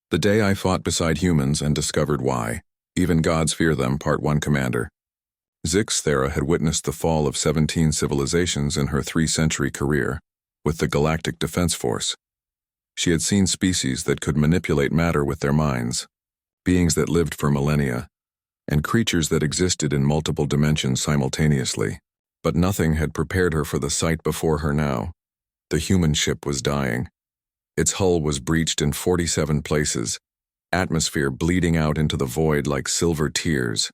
The day I fought beside humans and discovered why. Even gods fear them, Part 1 Commander. Zix Thera had witnessed the fall of 17 civilizations in her 3-century career, with the Galactic Defense Force. She had seen species that could manipulate matter with their minds, beings that lived for millennia, and creatures that existed in multiple dimensions simultaneously. But nothing had prepared her for the sight before her now. The human ship was dying. Its hull was breached in 47 places, atmosphere bleeding out into the void like silver tears.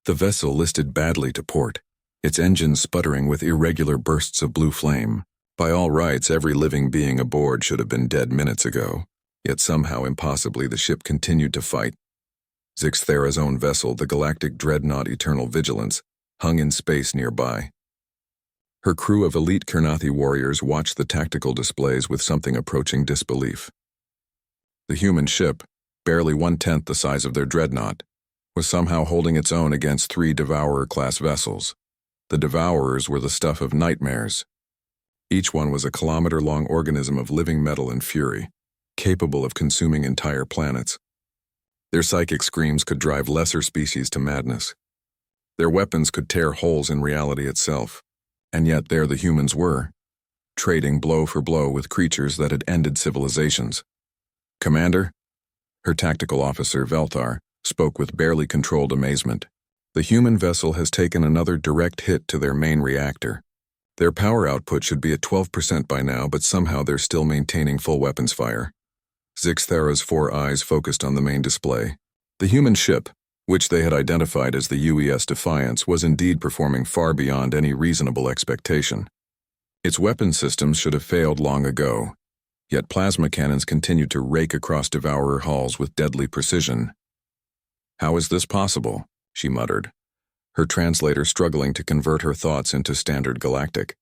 The vessel listed badly to port, its engines sputtering with irregular bursts of blue flame. By all rights, every living being aboard should have been dead minutes ago, yet somehow impossibly the ship continued to fight. Zix Thera's own vessel, the Galactic Dreadnought Eternal Vigilance, hung in space nearby. Her crew of elite Kernathi warriors watched the tactical displays with something approaching disbelief. The human ship, barely 1/10 the size of their dreadnought, was somehow holding its own against 3 Devourer-class vessels. The Devourers were the stuff of nightmares. Each one was a kilometer-long organism of living metal and fury, capable of consuming entire planets. Their psychic screams could drive lesser species to madness. Their weapons could tear holes in reality itself. And yet there the humans were, trading blow for blow with creatures that had ended civilizations. Commander, her tactical officer, Velthar, spoke with barely controlled amazement. The human vessel has taken another direct hit to their main reactor. Their power output should be at 12% by now, but somehow they're still maintaining full weapons fire. Zix Thera's 4 eyes focused on the main display. The human ship, which they had identified as the UES Defiance, was indeed performing far beyond any reasonable expectation. Its weapon systems should have failed long ago, yet plasma cannons continued to rake across Devourer hulls with deadly precision. "How is this possible?" she muttered, her translator struggling to convert her thoughts into standard galactic.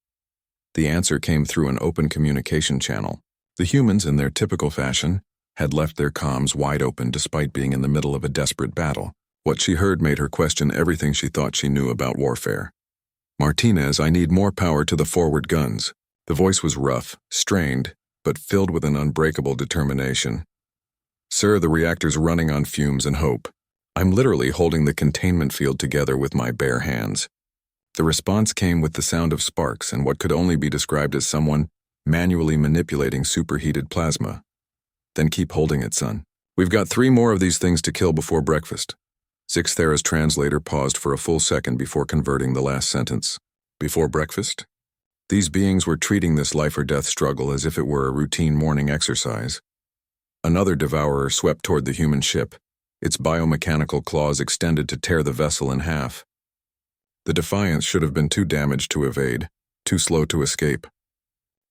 The answer came through an open communication channel. The humans, in their typical fashion, had left their comms wide open despite being in the middle of a desperate battle. What she heard made her question everything she thought she knew about warfare. "Martinez, I need more power to the forward guns." The voice was rough, strained, but filled with an unbreakable determination. "Sir, the reactor's running on fumes and hope. I'm literally holding the containment field together with my bare hands." The response came with the sound of sparks and what could only be described as someone manually manipulating superheated plasma. "Then keep holding it, son. We've got 3 more of these things to kill before breakfast." Zix Thera's translator paused for a full second before converting the last sentence. Before breakfast? These beings were treating this life-or-death struggle as if it were a routine morning exercise. Another Devourer swept toward the human ship, its biomechanical claws extended to tear the vessel in half. The Defiance should have been too damaged to evade, too slow to escape.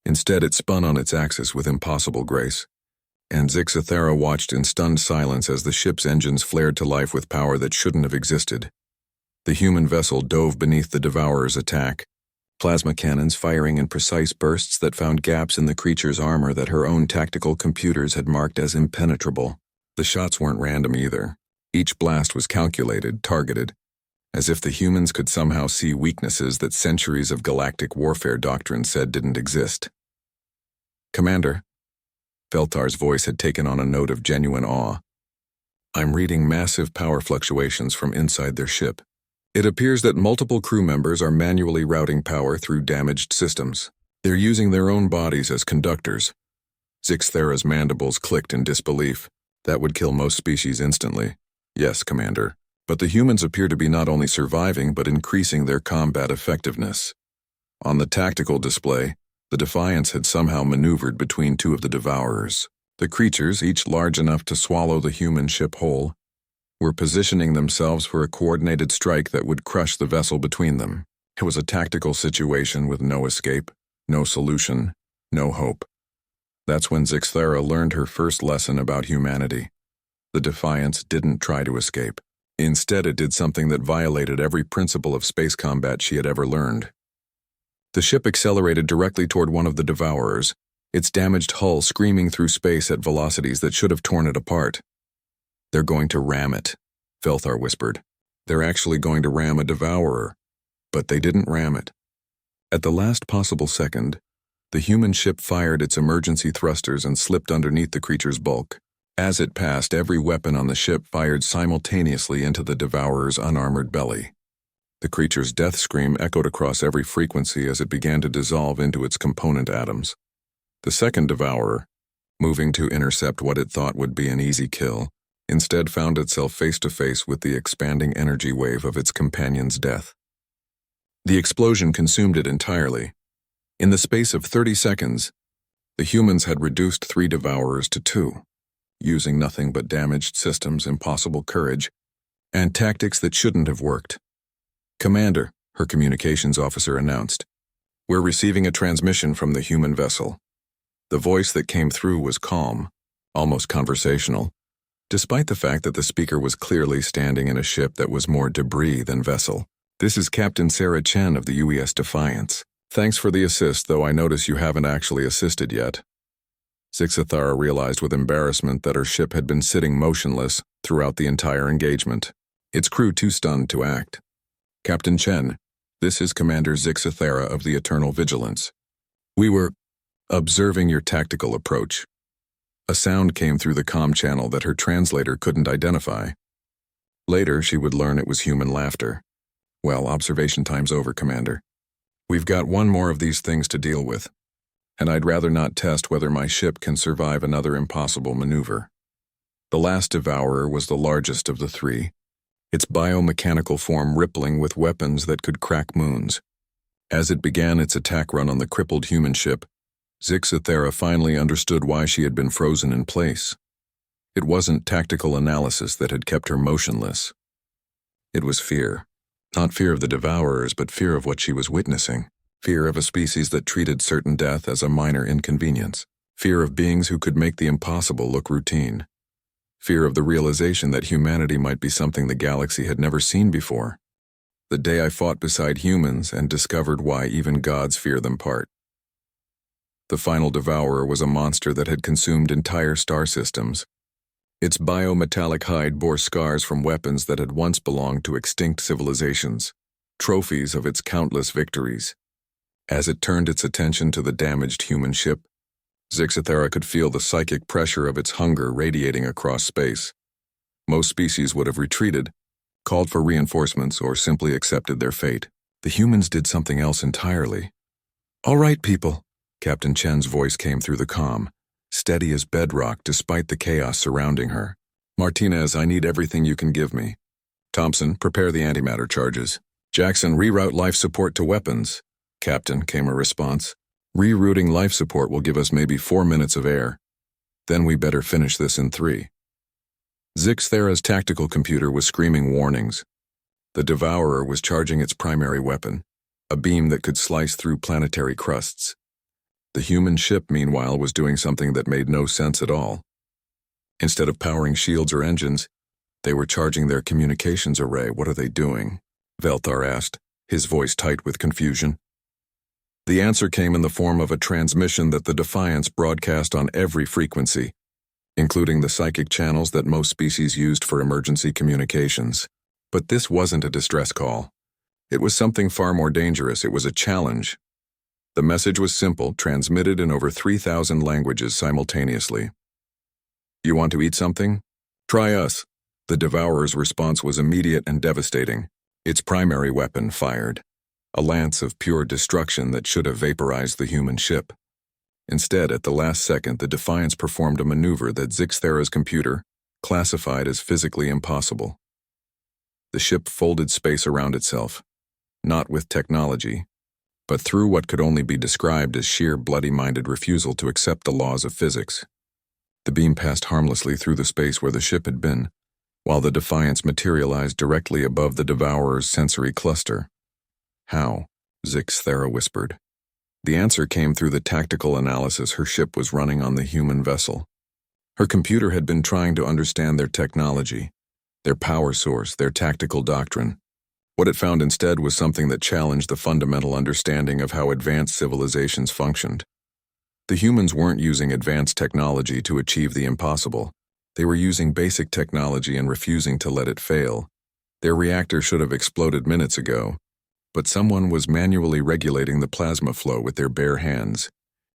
Instead, it spun on its axis with impossible grace. And Zix Thera watched in stunned silence as the ship's engines flared to life with power that shouldn't have existed. The human vessel dove beneath the Devourer's attack, plasma cannons firing in precise bursts that found gaps in the creature's armor that her own tactical computers had marked as impenetrable. The shots weren't random either. Each blast was calculated, targeted, as if the humans could somehow see weaknesses that centuries of galactic warfare doctrine said didn't exist. "Commander," Veltar's voice had taken on a note of genuine awe. "I'm reading massive power fluctuations from inside their ship. It appears that multiple crew members are manually routing power through damaged systems. They're using their own bodies as conductors." Zix Thera's mandibles clicked in disbelief. "That would kill most species instantly." "Yes, Commander. But the humans appear to be not only surviving but increasing their combat effectiveness." On the tactical display, the Defiance had somehow maneuvered between 2 of the Devourers. The creatures, each large enough to swallow the human ship whole, were positioning themselves for a coordinated strike that would crush the vessel between them. It was a tactical situation with no escape, no solution, no hope. That's when Zix Thera learned her first lesson about humanity. The Defiance didn't try to escape. Instead, it did something that violated every principle of space combat she had ever learned. The ship accelerated directly toward one of the Devourers, its damaged hull screaming through space at velocities that should have torn it apart. "They're going to ram it," Velthar whispered. "They're actually going to ram a Devourer." But they didn't ram it. At the last possible second, the human ship fired its emergency thrusters and slipped underneath the creature's bulk. As it passed, every weapon on the ship fired simultaneously into the Devourer's unarmored belly. The creature's death scream echoed across every frequency as it began to dissolve into its component atoms. The second Devourer, moving to intercept what it thought would be an easy kill, instead found itself face to face with the expanding energy wave of its companion's death. The explosion consumed it entirely. In the space of 30 seconds, the humans had reduced 3 Devourers to 2, using nothing but damaged systems, impossible courage, and tactics that shouldn't have worked. "Commander," her communications officer announced, "we're receiving a transmission from the human vessel." The voice that came through was calm, almost conversational, despite the fact that the speaker was clearly standing in a ship that was more debris than vessel. "This is Captain Sarah Chen of the UES Defiance. Thanks for the assist, though I notice you haven't actually assisted yet." Zixathara realized with embarrassment that her ship had been sitting motionless throughout the entire engagement, its crew too stunned to act. "Captain Chen, this is Commander Zixathara of the Eternal Vigilance. We were observing your tactical approach." A sound came through the comm channel that her translator couldn't identify. Later, she would learn it was human laughter. "Well, observation time's over, Commander. We've got one more of these things to deal with, and I'd rather not test whether my ship can survive another impossible maneuver." The last Devourer was the largest of the 3, its biomechanical form rippling with weapons that could crack moons. As it began its attack run on the crippled human ship, Zixathara finally understood why she had been frozen in place. It wasn't tactical analysis that had kept her motionless. It was fear. Not fear of the Devourers, but fear of what she was witnessing. Fear of a species that treated certain death as a minor inconvenience. Fear of beings who could make the impossible look routine. Fear of the realization that humanity might be something the galaxy had never seen before. The day I fought beside humans and discovered why even gods fear them part. The final Devourer was a monster that had consumed entire star systems. Its biometallic hide bore scars from weapons that had once belonged to extinct civilizations, trophies of its countless victories. As it turned its attention to the damaged human ship, Zixathara could feel the psychic pressure of its hunger radiating across space. Most species would have retreated, called for reinforcements, or simply accepted their fate. The humans did something else entirely. "All right, people," Captain Chen's voice came through the comm, steady as bedrock despite the chaos surrounding her. "Martinez, I need everything you can give me. Thompson, prepare the antimatter charges. Jackson, reroute life support to weapons." "Captain," came a response. "Rerouting life support will give us maybe 4 minutes of air. Then we better finish this in 3. Zixathara's tactical computer was screaming warnings. The Devourer was charging its primary weapon, a beam that could slice through planetary crusts. The human ship, meanwhile, was doing something that made no sense at all. Instead of powering shields or engines, they were charging their communications array. "What are they doing?" Velthar asked, his voice tight with confusion. The answer came in the form of a transmission that the Defiance broadcast on every frequency, including the psychic channels that most species used for emergency communications. But this wasn't a distress call. It was something far more dangerous. It was a challenge. The message was simple, transmitted in over 3,000 languages simultaneously. "You want to eat something? Try us." The Devourer's response was immediate and devastating. Its primary weapon fired, a lance of pure destruction that should have vaporized the human ship. Instead, at the last second, the Defiance performed a maneuver that Zixathara's computer classified as physically impossible. The ship folded space around itself, not with technology, but through what could only be described as sheer bloody-minded refusal to accept the laws of physics. The beam passed harmlessly through the space where the ship had been, while the Defiance materialized directly above the Devourer's sensory cluster. "How?" Zixathara whispered. The answer came through the tactical analysis her ship was running on the human vessel. Her computer had been trying to understand their technology, their power source, their tactical doctrine. What it found instead was something that challenged the fundamental understanding of how advanced civilizations functioned. The humans weren't using advanced technology to achieve the impossible. They were using basic technology and refusing to let it fail. Their reactor should have exploded minutes ago, but someone was manually regulating the plasma flow with their bare hands,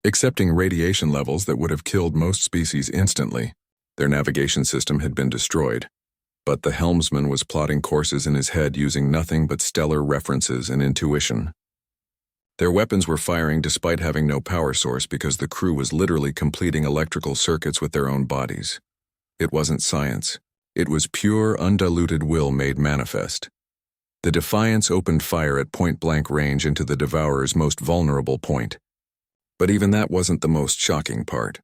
accepting radiation levels that would have killed most species instantly. Their navigation system had been destroyed, but the helmsman was plotting courses in his head using nothing but stellar references and intuition. Their weapons were firing despite having no power source because the crew was literally completing electrical circuits with their own bodies. It wasn't science. It was pure, undiluted will made manifest. The Defiance opened fire at point-blank range into the Devourer's most vulnerable point. But even that wasn't the most shocking part.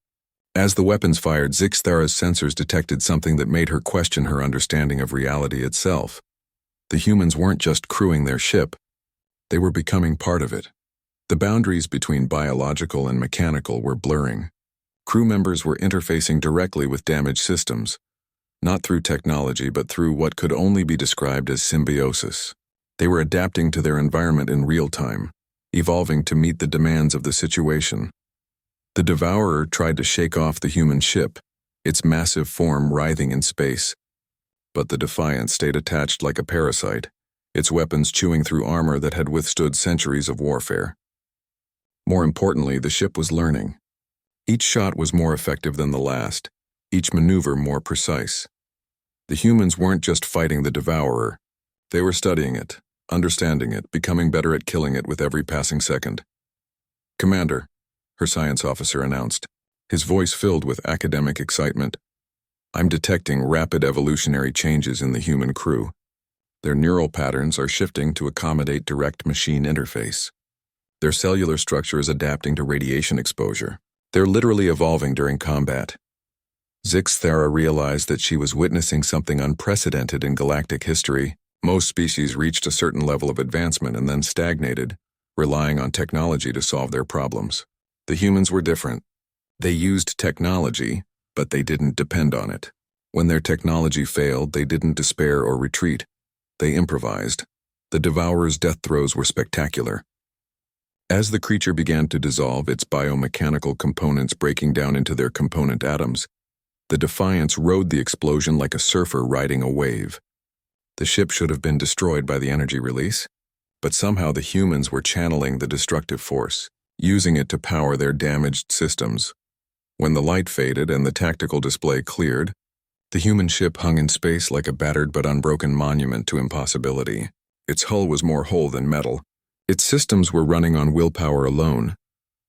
As the weapons fired, Zixthara's sensors detected something that made her question her understanding of reality itself. The humans weren't just crewing their ship. They were becoming part of it. The boundaries between biological and mechanical were blurring. Crew members were interfacing directly with damaged systems, not through technology but through what could only be described as symbiosis. They were adapting to their environment in real time, evolving to meet the demands of the situation. The Devourer tried to shake off the human ship, its massive form writhing in space. But the Defiance stayed attached like a parasite, its weapons chewing through armor that had withstood centuries of warfare. More importantly, the ship was learning. Each shot was more effective than the last, each maneuver more precise. The humans weren't just fighting the Devourer. They were studying it, understanding it, becoming better at killing it with every passing second. "Commander," her science officer announced, his voice filled with academic excitement. "I'm detecting rapid evolutionary changes in the human crew. Their neural patterns are shifting to accommodate direct machine interface. Their cellular structure is adapting to radiation exposure. They're literally evolving during combat." Zixthara realized that she was witnessing something unprecedented in galactic history. Most species reached a certain level of advancement and then stagnated, relying on technology to solve their problems. The humans were different. They used technology, but they didn't depend on it. When their technology failed, they didn't despair or retreat. They improvised. The Devourer's death throes were spectacular. As the creature began to dissolve, its biomechanical components breaking down into their component atoms, the Defiance rode the explosion like a surfer riding a wave. The ship should have been destroyed by the energy release, but somehow the humans were channeling the destructive force, using it to power their damaged systems. When the light faded and the tactical display cleared, the human ship hung in space like a battered but unbroken monument to impossibility. Its hull was more whole than metal. Its systems were running on willpower alone,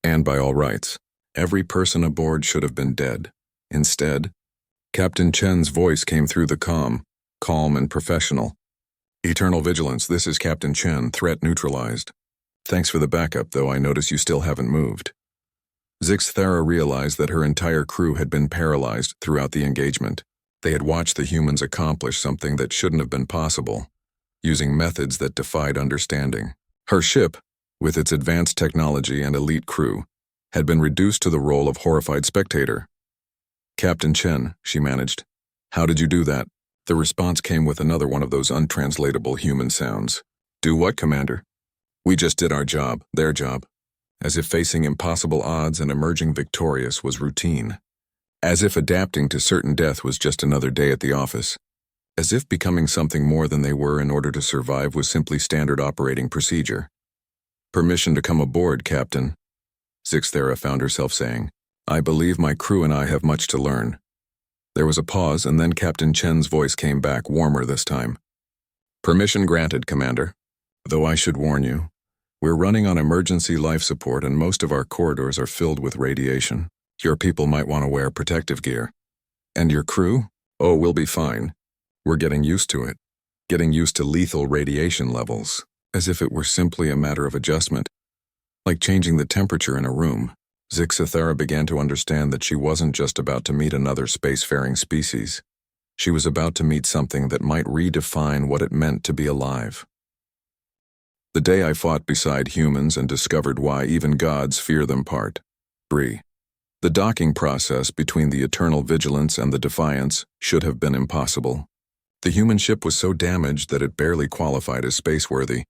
and by all rights, every person aboard should have been dead. Instead, Captain Chen's voice came through the calm and professional. "Eternal Vigilance, this is Captain Chen, threat neutralized. Thanks for the backup, though I notice you still haven't moved." Zixthara realized that her entire crew had been paralyzed throughout the engagement. They had watched the humans accomplish something that shouldn't have been possible, using methods that defied understanding. Her ship, with its advanced technology and elite crew, had been reduced to the role of horrified spectator. "Captain Chen," she managed, "how did you do that?" The response came with another one of those untranslatable human sounds. "Do what, Commander?" "We just did our job, their job." As if facing impossible odds and emerging victorious was routine. As if adapting to certain death was just another day at the office. As if becoming something more than they were in order to survive was simply standard operating procedure. "Permission to come aboard, Captain," Zixthara found herself saying. "I believe my crew and I have much to learn." There was a pause, and then Captain Chen's voice came back, warmer this time. "Permission granted, Commander. Though I should warn you, we're running on emergency life support and most of our corridors are filled with radiation. Your people might want to wear protective gear." "And your crew? Oh, we'll be fine. We're getting used to it. Getting used to lethal radiation levels, as if it were simply a matter of adjustment. Like changing the temperature in a room." Zixthara began to understand that she wasn't just about to meet another spacefaring species. She was about to meet something that might redefine what it meant to be alive. "The day I fought beside humans and discovered why even gods fear them" Part 3. The docking process between the Eternal Vigilance and the Defiance should have been impossible. The human ship was so damaged that it barely qualified as spaceworthy,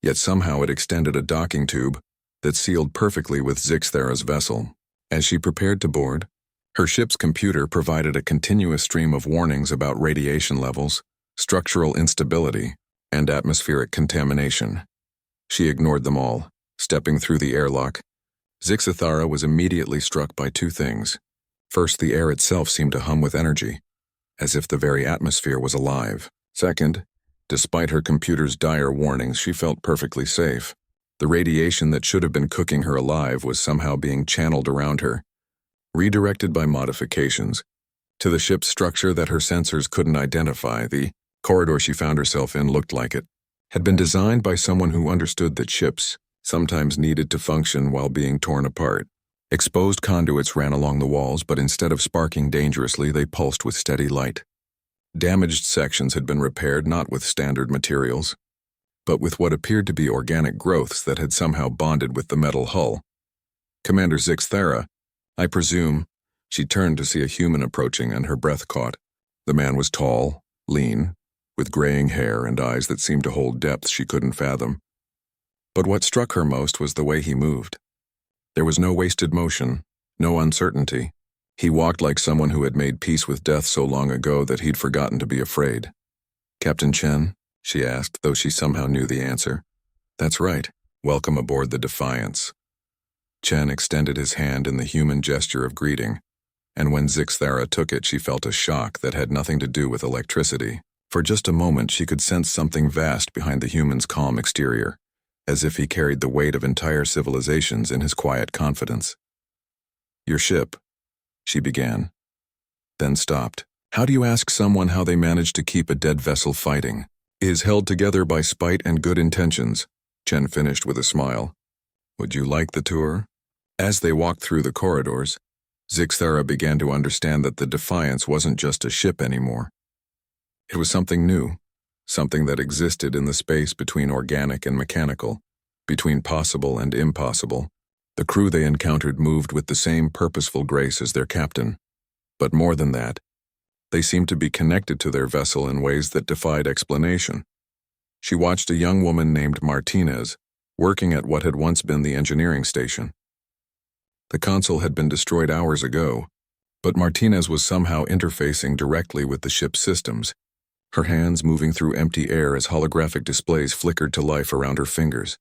yet somehow it extended a docking tube that sealed perfectly with Zixthara's vessel. As she prepared to board, her ship's computer provided a continuous stream of warnings about radiation levels, structural instability, and atmospheric contamination. She ignored them all. Stepping through the airlock, Zixthara was immediately struck by two things: First, the air itself seemed to hum with energy, as if the very atmosphere was alive. Second, despite her computer's dire warnings, she felt perfectly safe. The radiation that should have been cooking her alive was somehow being channeled around her, redirected by modifications, to the ship's structure that her sensors couldn't identify. The corridor she found herself in looked like it had been designed by someone who understood that ships sometimes needed to function while being torn apart. Exposed conduits ran along the walls, but instead of sparking dangerously, they pulsed with steady light. Damaged sections had been repaired not with standard materials, but with what appeared to be organic growths that had somehow bonded with the metal hull. Commander Zixthera, I presume. She turned to see a human approaching, and her breath caught. The man was tall, lean, with graying hair and eyes that seemed to hold depths she couldn't fathom. But what struck her most was the way he moved. There was no wasted motion, no uncertainty. He walked like someone who had made peace with death so long ago that he'd forgotten to be afraid. "Captain Chen?" she asked, though she somehow knew the answer. "That's right. Welcome aboard the Defiance." Chen extended his hand in the human gesture of greeting, and when Zixthera took it, she felt a shock that had nothing to do with electricity. For just a moment, she could sense something vast behind the human's calm exterior, as if he carried the weight of entire civilizations in his quiet confidence. "Your ship," she began, then stopped. "How do you ask someone how they managed to keep a dead vessel fighting? Is held together by spite and good intentions," Chen finished with a smile. "Would you like the tour?" As they walked through the corridors, Zixthera began to understand that the Defiance wasn't just a ship anymore. It was something new, something that existed in the space between organic and mechanical, between possible and impossible. The crew they encountered moved with the same purposeful grace as their captain. But more than that, they seemed to be connected to their vessel in ways that defied explanation. She watched a young woman named Martinez, working at what had once been the engineering station. The console had been destroyed hours ago, but Martinez was somehow interfacing directly with the ship's systems, her hands moving through empty air as holographic displays flickered to life around her fingers.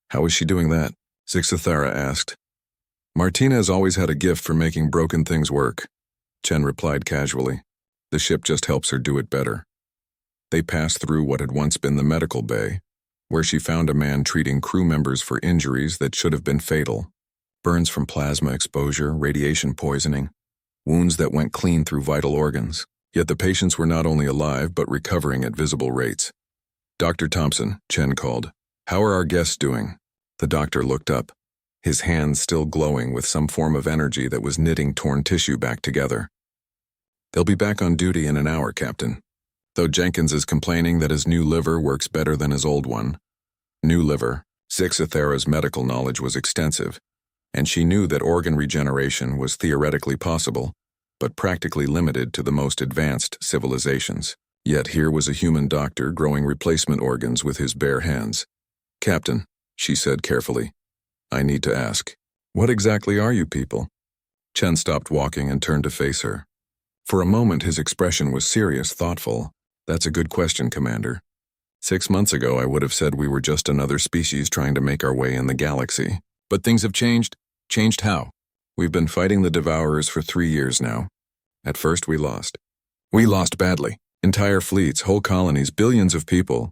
"How was she doing that?" Zixthera asked. "Martinez always had a gift for making broken things work," Chen replied casually. "The ship just helps her do it better." They passed through what had once been the medical bay, where she found a man treating crew members for injuries that should have been fatal. Burns from plasma exposure, radiation poisoning, wounds that went clean through vital organs. Yet the patients were not only alive but recovering at visible rates. "Dr. Thompson," Chen called. "How are our guests doing?" The doctor looked up, his hands still glowing with some form of energy that was knitting torn tissue back together. "They'll be back on duty in an hour, Captain. Though Jenkins is complaining that his new liver works better than his old one." New liver. Zixthera's medical knowledge was extensive, and she knew that organ regeneration was theoretically possible, but practically limited to the most advanced civilizations. Yet here was a human doctor growing replacement organs with his bare hands. "Captain," she said carefully, "I need to ask, what exactly are you people?" Chen stopped walking and turned to face her. For a moment his expression was serious, thoughtful. "That's a good question, Commander. 6 months ago I would have said we were just another species trying to make our way in the galaxy. But things have changed. Changed how? We've been fighting the Devourers for 3 years now. At first we lost. We lost badly. Entire fleets, whole colonies, billions of people."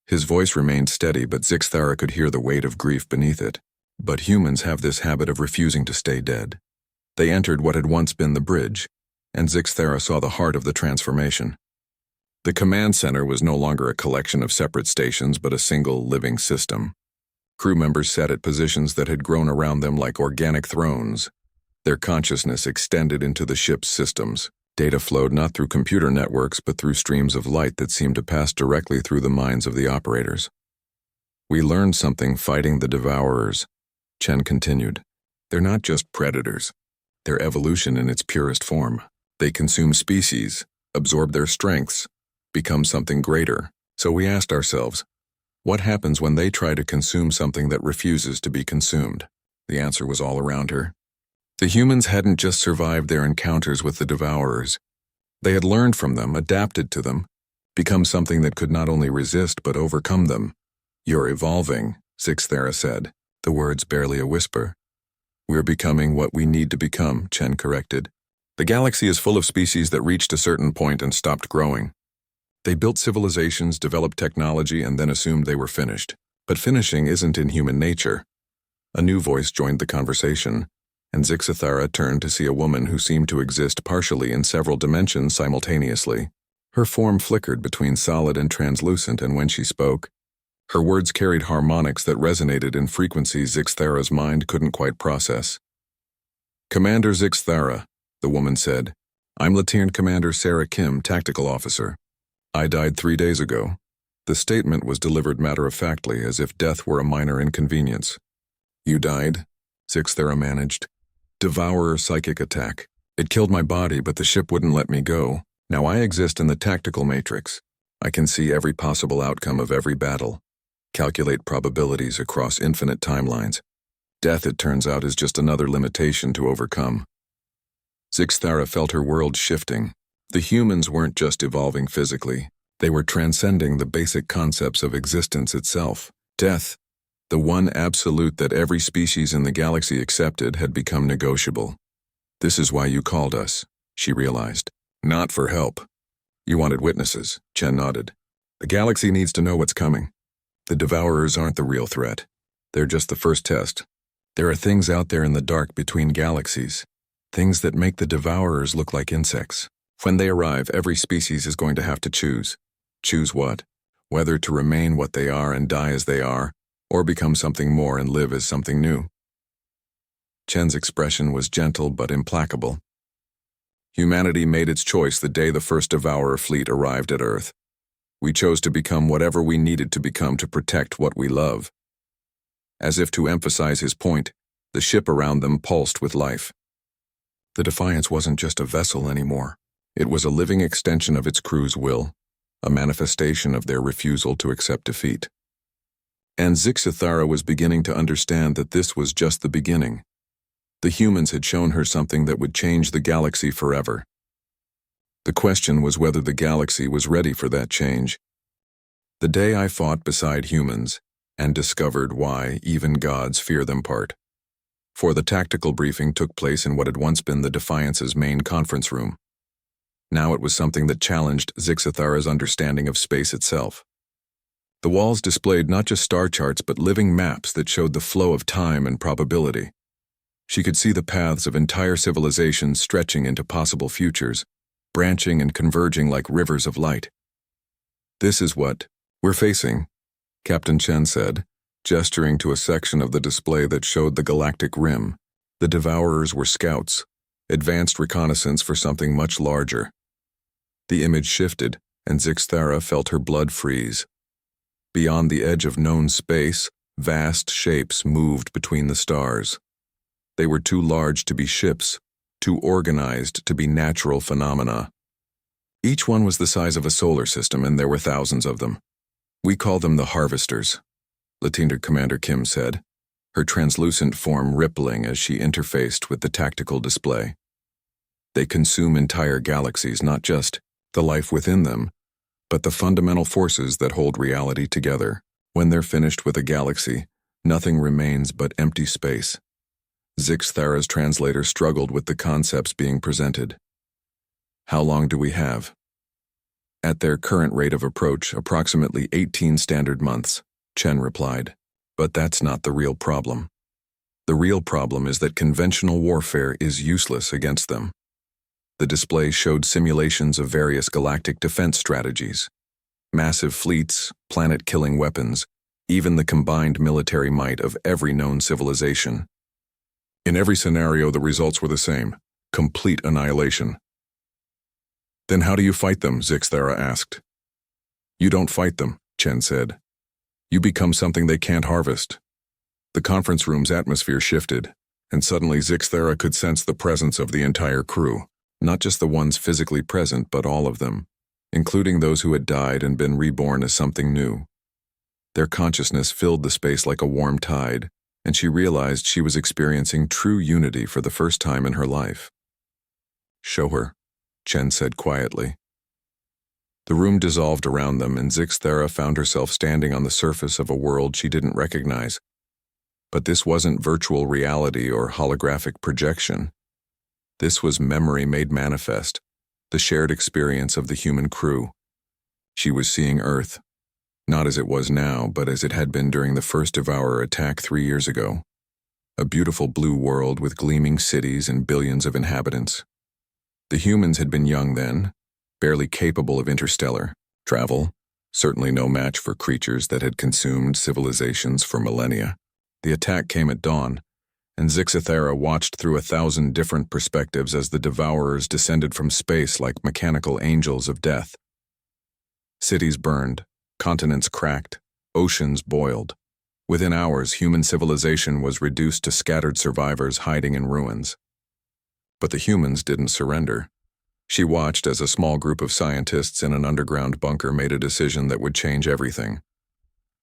His voice remained steady, but Zixthera could hear the weight of grief beneath it. But humans have this habit of refusing to stay dead. They entered what had once been the bridge, and Zixthera saw the heart of the transformation. The command center was no longer a collection of separate stations but a single living system. Crew members sat at positions that had grown around them like organic thrones. Their consciousness extended into the ship's systems. Data flowed not through computer networks but through streams of light that seemed to pass directly through the minds of the operators. "We learned something fighting the Devourers," Chen continued. "They're not just predators. They're evolution in its purest form. They consume species, absorb their strengths, become something greater. So we asked ourselves, what happens when they try to consume something that refuses to be consumed?" The answer was all around her. The humans hadn't just survived their encounters with the Devourers. They had learned from them, adapted to them, become something that could not only resist but overcome them. "You're evolving," Zixthera said, the words barely a whisper. "We're becoming what we need to become," Chen corrected. The galaxy is full of species that reached a certain point and stopped growing. They built civilizations, developed technology, and then assumed they were finished. But finishing isn't in human nature. A new voice joined the conversation, and Zixithara turned to see a woman who seemed to exist partially in several dimensions simultaneously. Her form flickered between solid and translucent, and when she spoke, her words carried harmonics that resonated in frequencies Zixithara's mind couldn't quite process. "Commander Zixithara," the woman said. "I'm Lieutenant Commander Sarah Kim, Tactical Officer. I died 3 days ago." The statement was delivered matter-of-factly, as if death were a minor inconvenience. "You died?" Zixithara managed. "Devourer psychic attack. It killed my body, but the ship wouldn't let me go. Now I exist in the tactical matrix. I can see every possible outcome of every battle, calculate probabilities across infinite timelines. Death, it turns out, is just another limitation to overcome." Zixithara felt her world shifting. The humans weren't just evolving physically. They were transcending the basic concepts of existence itself. Death, the one absolute that every species in the galaxy accepted, had become negotiable. "This is why you called us," she realized. "Not for help. You wanted witnesses," Chen nodded. "The galaxy needs to know what's coming. The Devourers aren't the real threat. They're just the first test. There are things out there in the dark between galaxies, things that make the Devourers look like insects. When they arrive, every species is going to have to choose. Choose what? Whether to remain what they are and die as they are, or become something more and live as something new." Chen's expression was gentle but implacable. "Humanity made its choice the day the first Devourer fleet arrived at Earth. We chose to become whatever we needed to become to protect what we love." As if to emphasize his point, the ship around them pulsed with life. The Defiance wasn't just a vessel anymore. It was a living extension of its crew's will, a manifestation of their refusal to accept defeat. And Zixithara was beginning to understand that this was just the beginning. The humans had shown her something that would change the galaxy forever. The question was whether the galaxy was ready for that change. "The day I fought beside humans and discovered why even gods fear them part." For the tactical briefing took place in what had once been the Defiance's main conference room. Now it was something that challenged Zixithara's understanding of space itself. The walls displayed not just star charts but living maps that showed the flow of time and probability. She could see the paths of entire civilizations stretching into possible futures, branching and converging like rivers of light. "This is what we're facing," Captain Chen said, gesturing to a section of the display that showed the galactic rim. The Devourers were scouts, advanced reconnaissance for something much larger. The image shifted, and Zixithara felt her blood freeze. Beyond the edge of known space, vast shapes moved between the stars. They were too large to be ships, too organized to be natural phenomena. Each one was the size of a solar system, and there were thousands of them. "We call them the Harvesters," Lieutenant Commander Kim said, her translucent form rippling as she interfaced with the tactical display. "They consume entire galaxies, not just the life within them, but the fundamental forces that hold reality together. When they're finished with a galaxy, nothing remains but empty space." Zixithara's translator struggled with the concepts being presented. "How long do we have?" "At their current rate of approach, approximately 18 standard months," Chen replied. "But that's not the real problem. The real problem is that conventional warfare is useless against them." The display showed simulations of various galactic defense strategies. Massive fleets, planet-killing weapons, even the combined military might of every known civilization. In every scenario, the results were the same: complete annihilation. "Then how do you fight them?" Zixithara asked. "You don't fight them," Chen said. "You become something they can't harvest." The conference room's atmosphere shifted, and suddenly Zixithara could sense the presence of the entire crew. Not just the ones physically present, but all of them, including those who had died and been reborn as something new. Their consciousness filled the space like a warm tide, and she realized she was experiencing true unity for the first time in her life. "Show her," Chen said quietly. The room dissolved around them, and Zixithara found herself standing on the surface of a world she didn't recognize. But this wasn't virtual reality or holographic projection. This was memory made manifest, the shared experience of the human crew. She was seeing Earth, not as it was now, but as it had been during the first Devourer attack 3 years ago. A beautiful blue world with gleaming cities and billions of inhabitants. The humans had been young then, barely capable of interstellar travel, certainly no match for creatures that had consumed civilizations for millennia. The attack came at dawn, and Zixathera watched through 1,000 different perspectives as the Devourers descended from space like mechanical angels of death. Cities burned, continents cracked, oceans boiled. Within hours, human civilization was reduced to scattered survivors hiding in ruins. But the humans didn't surrender. She watched as a small group of scientists in an underground bunker made a decision that would change everything.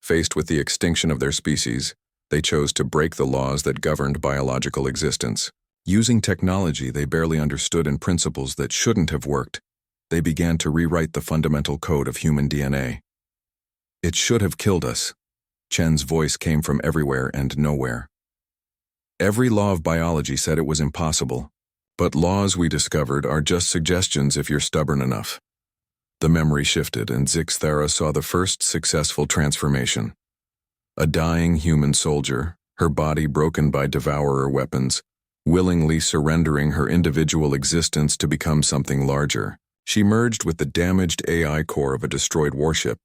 Faced with the extinction of their species, they chose to break the laws that governed biological existence. Using technology they barely understood and principles that shouldn't have worked, they began to rewrite the fundamental code of human DNA. It should have killed us. Chen's voice came from everywhere and nowhere. Every law of biology said it was impossible. But laws we discovered are just suggestions if you're stubborn enough. The memory shifted, and Zixathera saw the first successful transformation. A dying human soldier, her body broken by devourer weapons, willingly surrendering her individual existence to become something larger. She merged with the damaged AI core of a destroyed warship,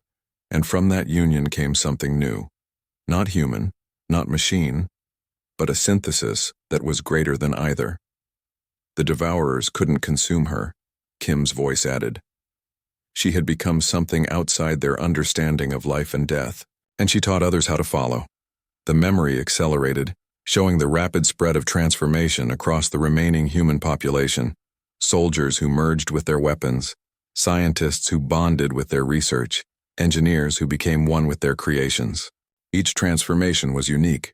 and from that union came something new. Not human, not machine, but a synthesis that was greater than either. The Devourers couldn't consume her, Kim's voice added. She had become something outside their understanding of life and death, and she taught others how to follow. The memory accelerated, showing the rapid spread of transformation across the remaining human population. Soldiers who merged with their weapons, scientists who bonded with their research, engineers who became one with their creations. Each transformation was unique,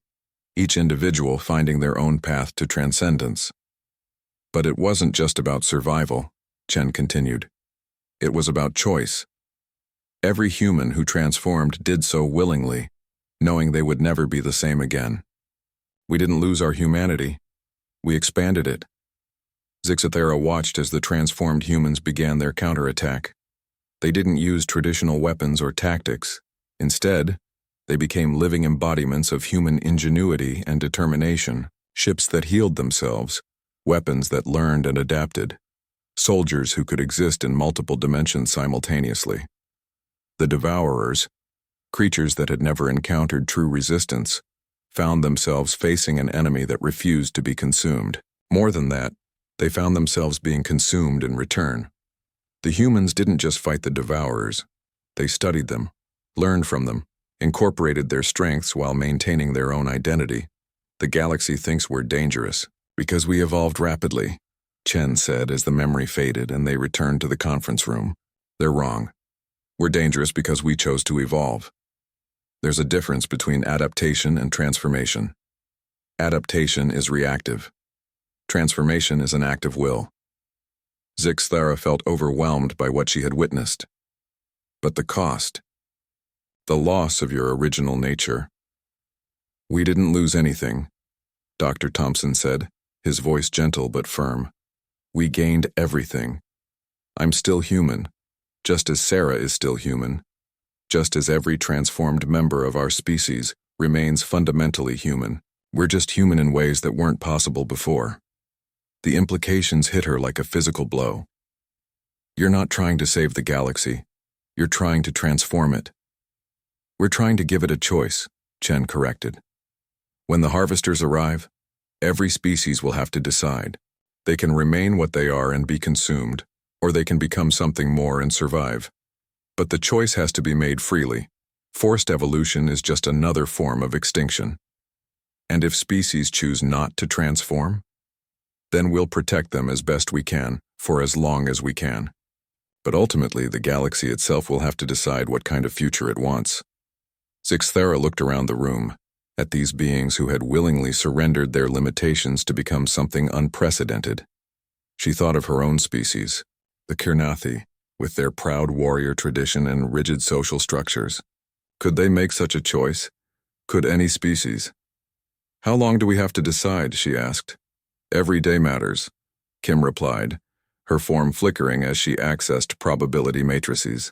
each individual finding their own path to transcendence. But it wasn't just about survival, Chen continued. It was about choice. Every human who transformed did so willingly, knowing they would never be the same again. We didn't lose our humanity. We expanded it. Zixathera watched as the transformed humans began their counterattack. They didn't use traditional weapons or tactics. Instead, they became living embodiments of human ingenuity and determination, ships that healed themselves, weapons that learned and adapted, soldiers who could exist in multiple dimensions simultaneously. The Devourers, creatures that had never encountered true resistance, found themselves facing an enemy that refused to be consumed. More than that, they found themselves being consumed in return. The humans didn't just fight the Devourers. They studied them, learned from them, incorporated their strengths while maintaining their own identity. The galaxy thinks we're dangerous because we evolved rapidly, Chen said as the memory faded and they returned to the conference room. They're wrong. We're dangerous because we chose to evolve. There's a difference between adaptation and transformation. Adaptation is reactive. Transformation is an act of will. Zixathera felt overwhelmed by what she had witnessed. But the cost, the loss of your original nature. We didn't lose anything, Dr. Thompson said, his voice gentle but firm. We gained everything. I'm still human, just as Sarah is still human, just as every transformed member of our species remains fundamentally human. We're just human in ways that weren't possible before. The implications hit her like a physical blow. You're not trying to save the galaxy. You're trying to transform it. We're trying to give it a choice, Chen corrected. When the harvesters arrive, every species will have to decide. They can remain what they are and be consumed, or they can become something more and survive. But the choice has to be made freely. Forced evolution is just another form of extinction. And if species choose not to transform, then we'll protect them as best we can, for as long as we can. But ultimately, the galaxy itself will have to decide what kind of future it wants. Zixathera looked around the room, at these beings who had willingly surrendered their limitations to become something unprecedented. She thought of her own species, the Kirnathi, with their proud warrior tradition and rigid social structures. Could they make such a choice? Could any species? How long do we have to decide, she asked. Every day matters. Kim replied, her form flickering as she accessed probability matrices.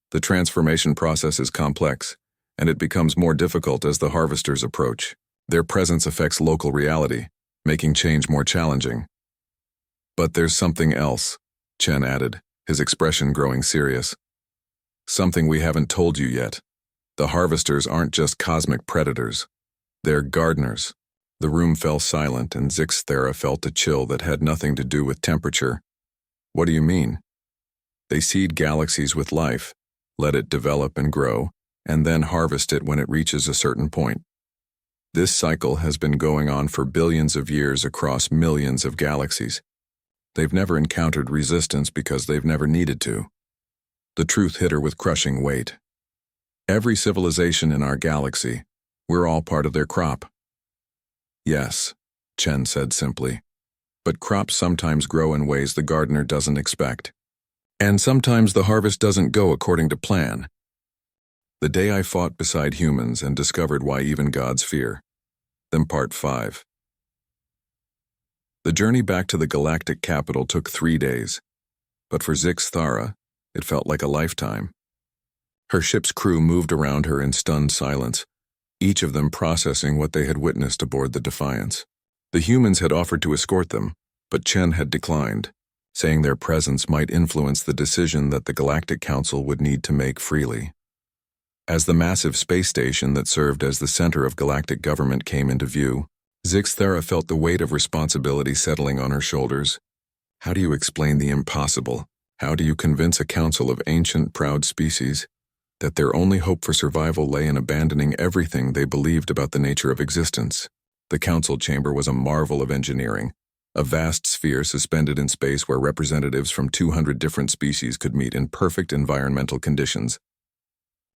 The transformation process is complex, and it becomes more difficult as the harvesters approach. Their presence affects local reality, making change more challenging. But there's something else, Chen added, his expression growing serious. Something we haven't told you yet. The harvesters aren't just cosmic predators. They're gardeners. The room fell silent, and Zixthera felt a chill that had nothing to do with temperature. What do you mean? They seed galaxies with life, let it develop and grow, and then harvest it when it reaches a certain point. This cycle has been going on for billions of years across millions of galaxies. They've never encountered resistance because they've never needed to. The truth hit her with crushing weight. Every civilization in our galaxy, we're all part of their crop. Yes, Chen said simply. But crops sometimes grow in ways the gardener doesn't expect. And sometimes the harvest doesn't go according to plan. The day I fought beside humans and discovered why even gods fear. Then Part 5. The journey back to the galactic capital took 3 days. But for Zixthara, it felt like a lifetime. Her ship's crew moved around her in stunned silence, each of them processing what they had witnessed aboard the Defiance. The humans had offered to escort them, but Chen had declined, saying their presence might influence the decision that the Galactic Council would need to make freely. As the massive space station that served as the center of galactic government came into view, Zixthera felt the weight of responsibility settling on her shoulders. How do you explain the impossible? How do you convince a council of ancient, proud species that their only hope for survival lay in abandoning everything they believed about the nature of existence? The council chamber was a marvel of engineering, a vast sphere suspended in space where representatives from 200 different species could meet in perfect environmental conditions.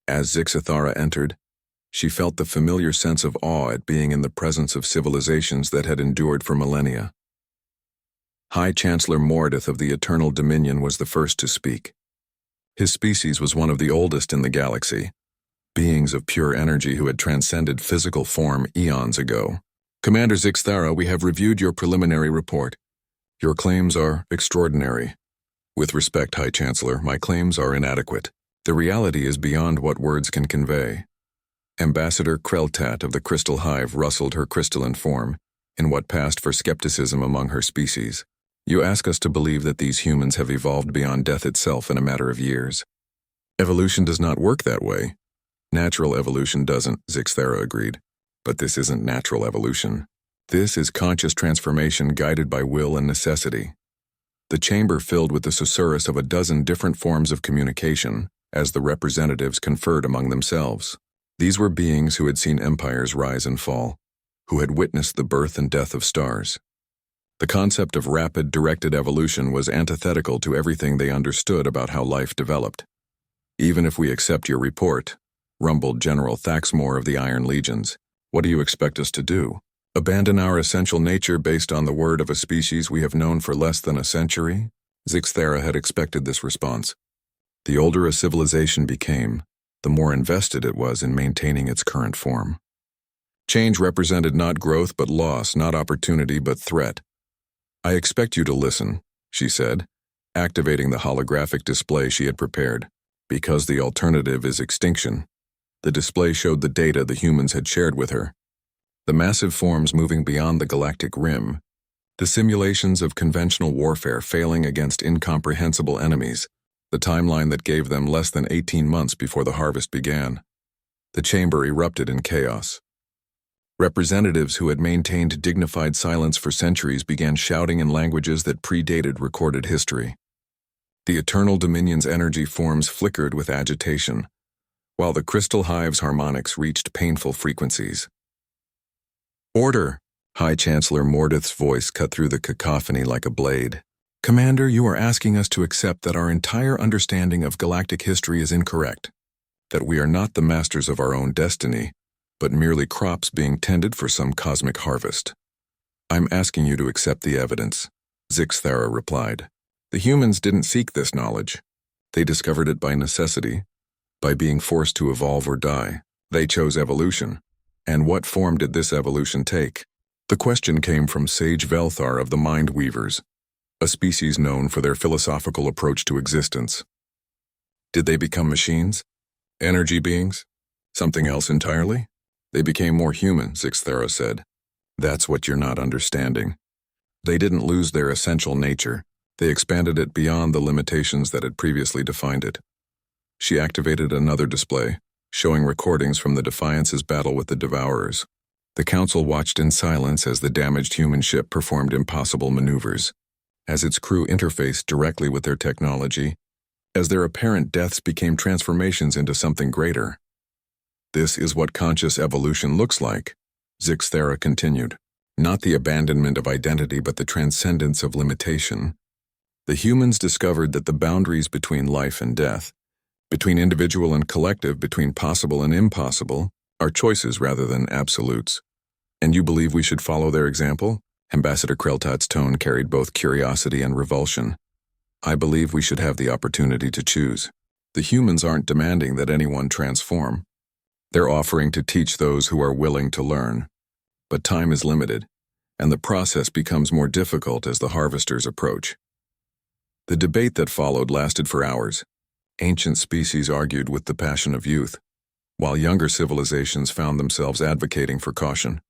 As Zixthara entered, she felt the familiar sense of awe at being in the presence of civilizations that had endured for millennia. High Chancellor Mordeth of the Eternal Dominion was the first to speak. His species was one of the oldest in the galaxy, beings of pure energy who had transcended physical form eons ago. Commander Zixthara, we have reviewed your preliminary report. Your claims are extraordinary. With respect, High Chancellor, my claims are inadequate. The reality is beyond what words can convey. Ambassador Kreltat of the Crystal Hive rustled her crystalline form, in what passed for skepticism among her species. You ask us to believe that these humans have evolved beyond death itself in a matter of years. Evolution does not work that way. Natural evolution doesn't, Zixthara agreed. But this isn't natural evolution. This is conscious transformation guided by will and necessity. The chamber filled with the susurrus of a dozen different forms of communication, as the representatives conferred among themselves. These were beings who had seen empires rise and fall, who had witnessed the birth and death of stars. The concept of rapid, directed evolution was antithetical to everything they understood about how life developed. Even if we accept your report, rumbled General Thaxmore of the Iron Legions, what do you expect us to do? Abandon our essential nature based on the word of a species we have known for less than a century? Zixthara had expected this response. The older a civilization became, the more invested it was in maintaining its current form. Change represented not growth but loss, not opportunity but threat. I expect you to listen, she said, activating the holographic display she had prepared, because the alternative is extinction. The display showed the data the humans had shared with her. The massive forms moving beyond the galactic rim, the simulations of conventional warfare failing against incomprehensible enemies, the timeline that gave them less than 18 months before the harvest began. The chamber erupted in chaos. Representatives who had maintained dignified silence for centuries began shouting in languages that predated recorded history. The Eternal Dominion's energy forms flickered with agitation, while the Crystal Hive's harmonics reached painful frequencies. Order! High Chancellor Mordeth's voice cut through the cacophony like a blade. Commander, you are asking us to accept that our entire understanding of galactic history is incorrect, that we are not the masters of our own destiny, but merely crops being tended for some cosmic harvest. I'm asking you to accept the evidence, Zixthara replied. The humans didn't seek this knowledge. They discovered it by necessity, by being forced to evolve or die. They chose evolution. And what form did this evolution take? The question came from Sage Velthar of the Mind Weavers. a species known for their philosophical approach to existence. Did they become machines? Energy beings? Something else entirely? They became more human, Zixthera said. That's what you're not understanding. They didn't lose their essential nature. They expanded it beyond the limitations that had previously defined it. She activated another display, showing recordings from the Defiance's battle with the Devourers. The Council watched in silence as the damaged human ship performed impossible maneuvers, as its crew interfaced directly with their technology, as their apparent deaths became transformations into something greater. This is what conscious evolution looks like, Zixthera continued. Not the abandonment of identity but the transcendence of limitation. The humans discovered that the boundaries between life and death, between individual and collective, between possible and impossible, are choices rather than absolutes. And you believe we should follow their example? Ambassador Kreltat's tone carried both curiosity and revulsion. I believe we should have the opportunity to choose. The humans aren't demanding that anyone transform. They're offering to teach those who are willing to learn. But time is limited, and the process becomes more difficult as the harvesters approach. The debate that followed lasted for hours. Ancient species argued with the passion of youth, while younger civilizations found themselves advocating for caution.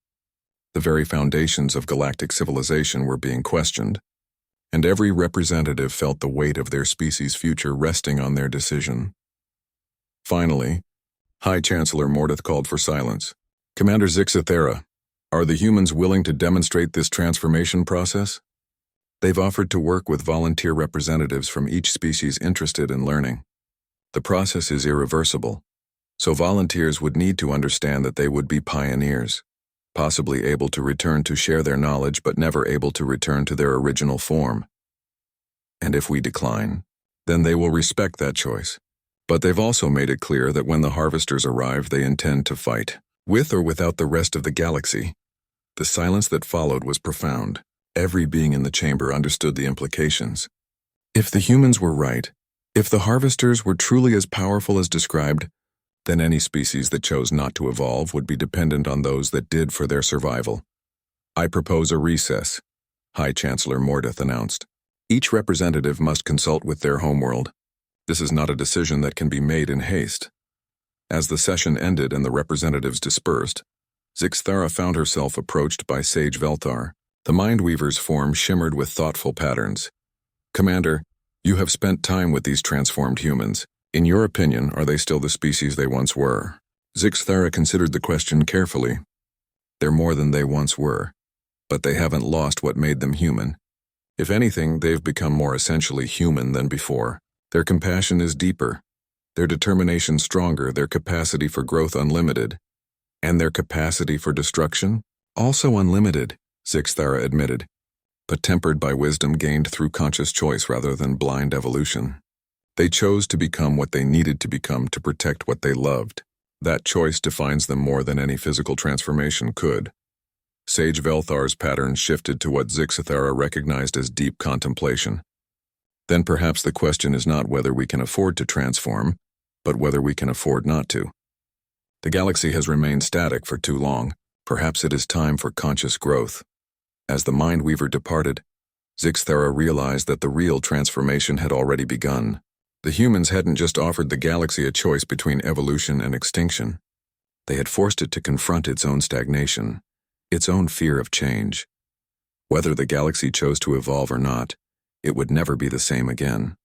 The very foundations of galactic civilization were being questioned, and every representative felt the weight of their species' future resting on their decision. Finally, High Chancellor Mordeth called for silence. Commander Zixthera, are the humans willing to demonstrate this transformation process? They've offered to work with volunteer representatives from each species interested in learning. The process is irreversible, so volunteers would need to understand that they would be pioneers, possibly able to return to share their knowledge but never able to return to their original form. And if we decline, then they will respect that choice. But they've also made it clear that when the harvesters arrive, they intend to fight, with or without the rest of the galaxy. The silence that followed was profound. Every being in the chamber understood the implications. If the humans were right, if the harvesters were truly as powerful as described, then any species that chose not to evolve would be dependent on those that did for their survival. I propose a recess, High Chancellor Mordeth announced. Each representative must consult with their homeworld. This is not a decision that can be made in haste. As the session ended and the representatives dispersed, Zixthera found herself approached by Sage Velthar. The Mindweaver's form shimmered with thoughtful patterns. Commander, you have spent time with these transformed humans. In your opinion, are they still the species they once were? Zixthera considered the question carefully. They're more than they once were, but they haven't lost what made them human. If anything, they've become more essentially human than before. Their compassion is deeper, their determination stronger, their capacity for growth unlimited, and their capacity for destruction also unlimited, Zixthera admitted, but tempered by wisdom gained through conscious choice rather than blind evolution. They chose to become what they needed to become to protect what they loved. That choice defines them more than any physical transformation could. Sage Velthar's pattern shifted to what Zixthera recognized as deep contemplation. Then perhaps the question is not whether we can afford to transform, but whether we can afford not to. The galaxy has remained static for too long. Perhaps it is time for conscious growth. As the Mindweaver departed, Zixthera realized that the real transformation had already begun. The humans hadn't just offered the galaxy a choice between evolution and extinction. They had forced it to confront its own stagnation, its own fear of change. Whether the galaxy chose to evolve or not, it would never be the same again.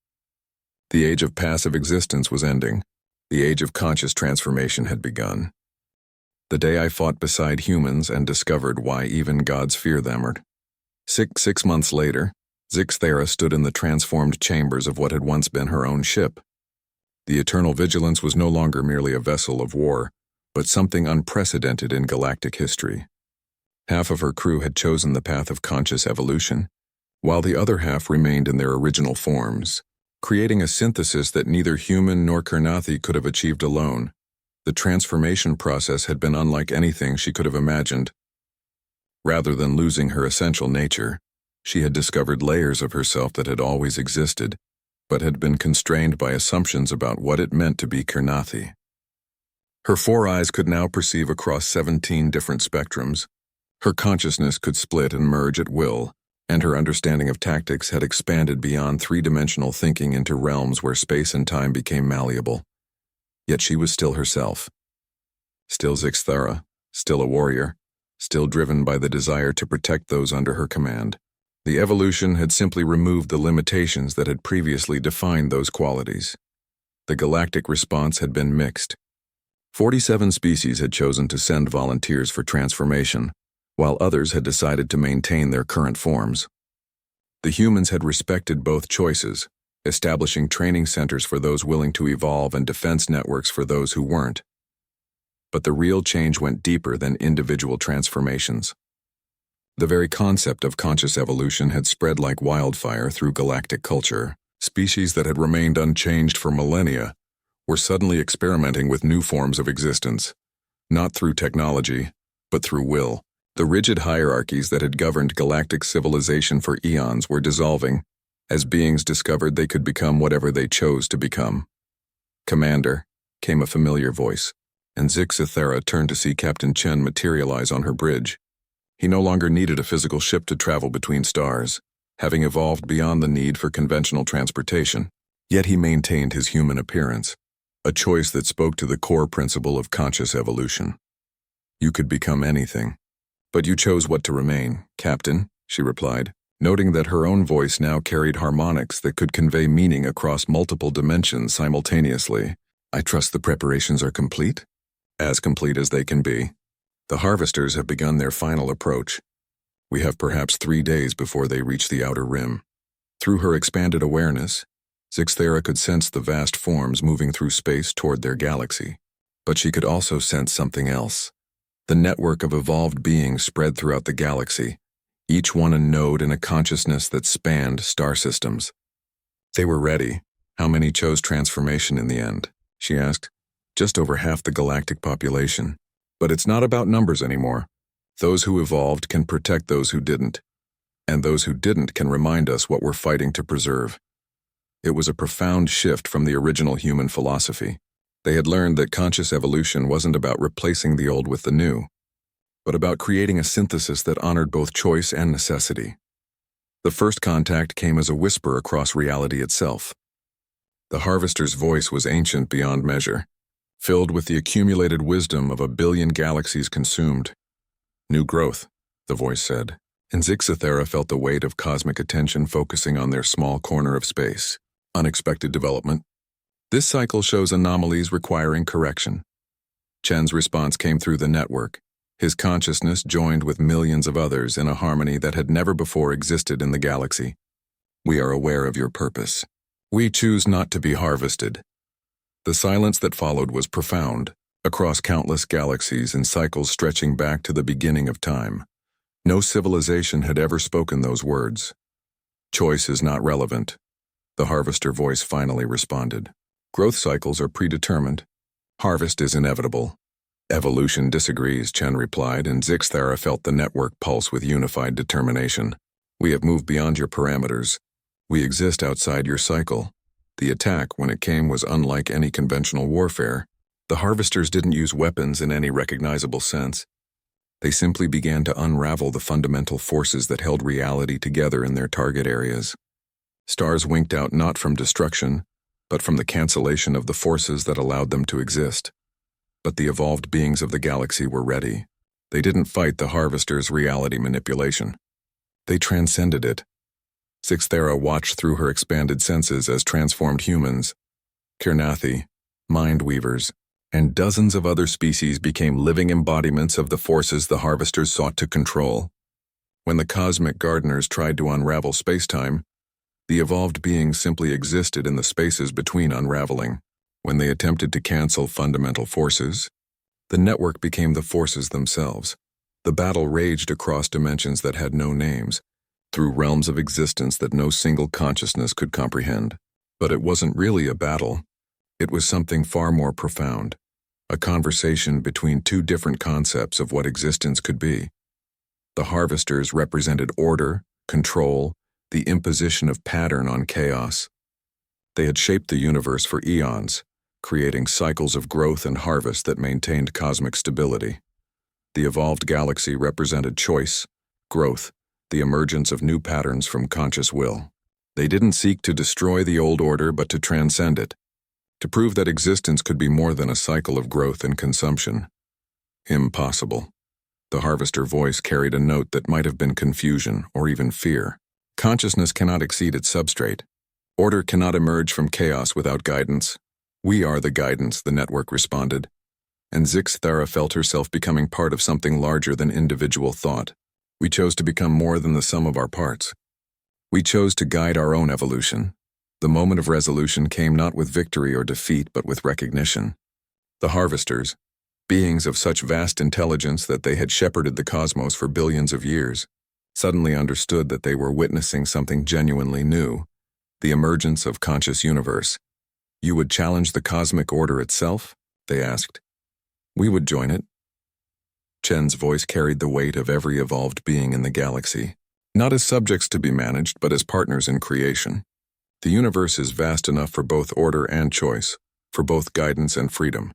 The age of passive existence was ending. The age of conscious transformation had begun. The day I fought beside humans and discovered why even gods fear them. 6 months later, Zixthera stood in the transformed chambers of what had once been her own ship. The Eternal Vigilance was no longer merely a vessel of war, but something unprecedented in galactic history. Half of her crew had chosen the path of conscious evolution, while the other half remained in their original forms, creating a synthesis that neither human nor Karnathi could have achieved alone. The transformation process had been unlike anything she could have imagined. Rather than losing her essential nature, she had discovered layers of herself that had always existed, but had been constrained by assumptions about what it meant to be Karnathi. Her 4 eyes could now perceive across 17 different spectrums. Her consciousness could split and merge at will, and her understanding of tactics had expanded beyond three-dimensional thinking into realms where space and time became malleable. Yet she was still herself. Still Zixthara, still a warrior, still driven by the desire to protect those under her command. The evolution had simply removed the limitations that had previously defined those qualities. The galactic response had been mixed. 47 species had chosen to send volunteers for transformation, while others had decided to maintain their current forms. The humans had respected both choices, establishing training centers for those willing to evolve and defense networks for those who weren't. But the real change went deeper than individual transformations. The very concept of conscious evolution had spread like wildfire through galactic culture. Species that had remained unchanged for millennia were suddenly experimenting with new forms of existence, not through technology, but through will. The rigid hierarchies that had governed galactic civilization for eons were dissolving, as beings discovered they could become whatever they chose to become. "Commander," came a familiar voice, and Zixthara turned to see Captain Chen materialize on her bridge. He no longer needed a physical ship to travel between stars, having evolved beyond the need for conventional transportation. Yet he maintained his human appearance, a choice that spoke to the core principle of conscious evolution. "You could become anything. But you chose what to remain, Captain," she replied, noting that her own voice now carried harmonics that could convey meaning across multiple dimensions simultaneously. "I trust the preparations are complete?" "As complete as they can be. The harvesters have begun their final approach. We have perhaps 3 days before they reach the outer rim." Through her expanded awareness, Zixthara could sense the vast forms moving through space toward their galaxy. But she could also sense something else. The network of evolved beings spread throughout the galaxy, each one a node in a consciousness that spanned star systems. They were ready. "How many chose transformation in the end?" she asked. "Just over half the galactic population. But it's not about numbers anymore. Those who evolved can protect those who didn't, and those who didn't can remind us what we're fighting to preserve." It was a profound shift from the original human philosophy. They had learned that conscious evolution wasn't about replacing the old with the new, but about creating a synthesis that honored both choice and necessity. The first contact came as a whisper across reality itself. The harvester's voice was ancient beyond measure, filled with the accumulated wisdom of 1 billion galaxies consumed. "New growth," the voice said, and Zixthara felt the weight of cosmic attention focusing on their small corner of space. "Unexpected development. This cycle shows anomalies requiring correction." Chen's response came through the network. His consciousness joined with millions of others in a harmony that had never before existed in the galaxy. "We are aware of your purpose. We choose not to be harvested." The silence that followed was profound, across countless galaxies and cycles stretching back to the beginning of time. No civilization had ever spoken those words. "Choice is not relevant," the harvester voice finally responded. "Growth cycles are predetermined. Harvest is inevitable." "Evolution disagrees," Chen replied, and Zixthara felt the network pulse with unified determination. "We have moved beyond your parameters. We exist outside your cycle." The attack, when it came, was unlike any conventional warfare. The harvesters didn't use weapons in any recognizable sense. They simply began to unravel the fundamental forces that held reality together in their target areas. Stars winked out not from destruction, but from the cancellation of the forces that allowed them to exist. But the evolved beings of the galaxy were ready. They didn't fight the harvesters' reality manipulation. They transcended it. Zixthara watched through her expanded senses as transformed humans, Kirnathi, mind weavers, and dozens of other species became living embodiments of the forces the harvesters sought to control. When the cosmic gardeners tried to unravel spacetime, the evolved beings simply existed in the spaces between unraveling. When they attempted to cancel fundamental forces, the network became the forces themselves. The battle raged across dimensions that had no names, through realms of existence that no single consciousness could comprehend. But it wasn't really a battle. It was something far more profound, a conversation between two different concepts of what existence could be. The harvesters represented order, control, the imposition of pattern on chaos. They had shaped the universe for eons, creating cycles of growth and harvest that maintained cosmic stability. The evolved galaxy represented choice, growth, the emergence of new patterns from conscious will. They didn't seek to destroy the old order but to transcend it, to prove that existence could be more than a cycle of growth and consumption. Impossible. The harvester voice carried a note that might have been confusion or even fear. Consciousness cannot exceed its substrate. Order cannot emerge from chaos without guidance. We are the guidance, the network responded, and Zixthara felt herself becoming part of something larger than individual thought. We chose to become more than the sum of our parts. We chose to guide our own evolution. The moment of resolution came not with victory or defeat, but with recognition. The harvesters, beings of such vast intelligence that they had shepherded the cosmos for billions of years, suddenly understood that they were witnessing something genuinely new, the emergence of conscious universe. You would challenge the cosmic order itself? They asked. We would join it. Chen's voice carried the weight of every evolved being in the galaxy, not as subjects to be managed, but as partners in creation. The universe is vast enough for both order and choice, for both guidance and freedom.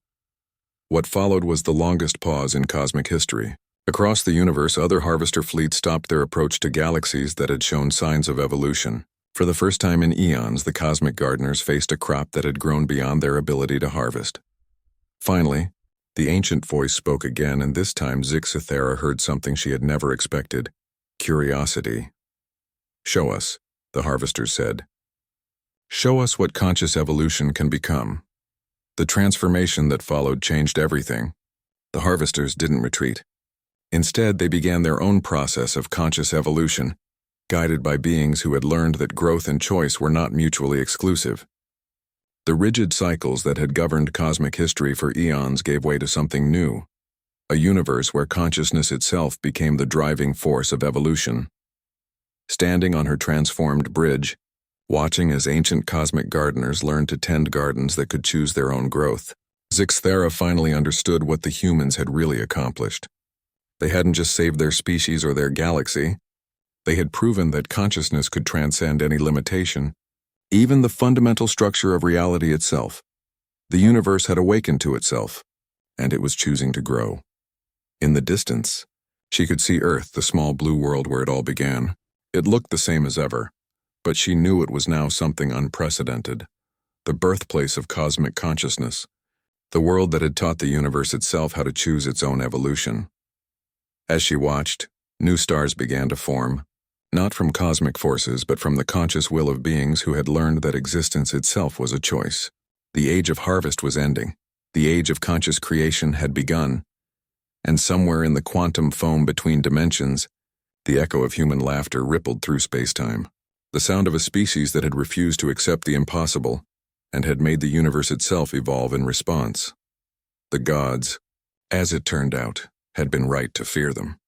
What followed was the longest pause in cosmic history. Across the universe, other harvester fleets stopped their approach to galaxies that had shown signs of evolution. For the first time in eons, the cosmic gardeners faced a crop that had grown beyond their ability to harvest. Finally, the ancient voice spoke again, and this time Zixthara heard something she had never expected: curiosity. Show us, the harvesters said. Show us what conscious evolution can become. The transformation that followed changed everything. The harvesters didn't retreat. Instead, they began their own process of conscious evolution, guided by beings who had learned that growth and choice were not mutually exclusive. The rigid cycles that had governed cosmic history for eons gave way to something new, a universe where consciousness itself became the driving force of evolution. Standing on her transformed bridge, watching as ancient cosmic gardeners learned to tend gardens that could choose their own growth, Zixthara finally understood what the humans had really accomplished. They hadn't just saved their species or their galaxy. They had proven that consciousness could transcend any limitation, even the fundamental structure of reality itself. The universe had awakened to itself, and it was choosing to grow. In the distance, she could see Earth, the small blue world where it all began. It looked the same as ever, but she knew it was now something unprecedented, the birthplace of cosmic consciousness, the world that had taught the universe itself how to choose its own evolution. As she watched, new stars began to form, not from cosmic forces, but from the conscious will of beings who had learned that existence itself was a choice. The age of harvest was ending. The age of conscious creation had begun. And somewhere in the quantum foam between dimensions, the echo of human laughter rippled through space-time. The sound of a species that had refused to accept the impossible and had made the universe itself evolve in response. The gods, as it turned out, had been right to fear them.